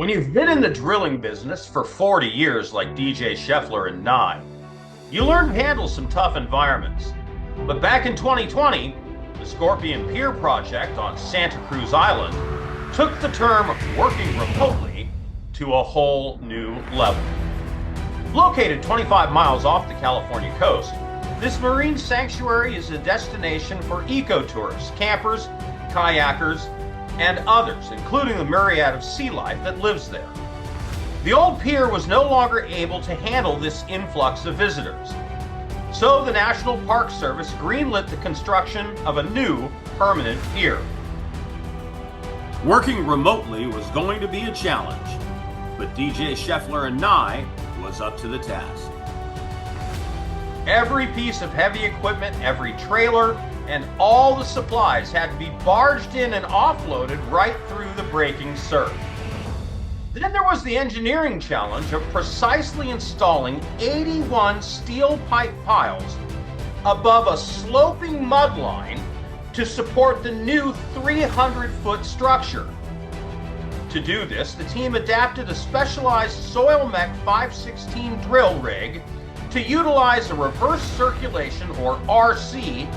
When you've been in the drilling business for 40 years like DJ Scheffler Nye, you learn to handle some tough environments. But back in 2020, the Scorpion Pier project on Santa Cruz Island took the term working remotely to a whole new level. Located 25 miles off the California coast, this marine sanctuary is a destination for ecotourists, campers, kayakers, and others, including the myriad of sea life that lives there. The old pier was no longer able to handle this influx of visitors, so the National Park Service greenlit the construction of a new permanent pier. Working remotely was going to be a challenge, but DJ Scheffler Nye was up to the task. Every piece of heavy equipment, every trailer, and all the supplies had to be barged in and offloaded right through the breaking surf. Then there was the engineering challenge of precisely installing 81 steel pipe piles above a sloping mud line to support the new 300-foot structure. To do this, the team adapted a specialized Soilmec 516 drill rig to utilize a reverse circulation, or RC,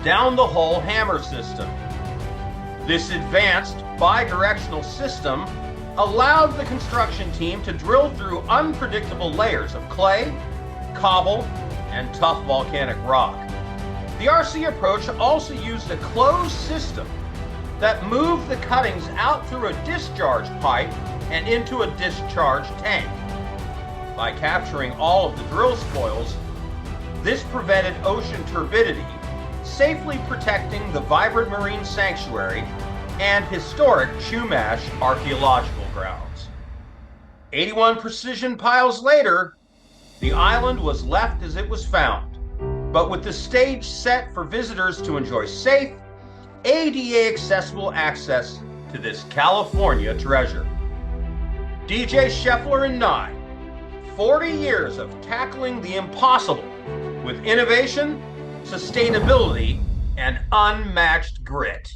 down the hole hammer system. This advanced bi-directional system allowed the construction team to drill through unpredictable layers of clay, cobble, and tough volcanic rock. The RC approach also used a closed system that moved the cuttings out through a discharge pipe and into a discharge tank. By capturing all of the drill spoils, this prevented ocean turbidity, safely protecting the vibrant marine sanctuary and historic Chumash archaeological grounds. 81 precision piles later, the island was left as it was found, but with the stage set for visitors to enjoy safe, ADA accessible access to this California treasure. DJ Scheffler Nye, 40 years of tackling the impossible with innovation, sustainability, and unmatched grit.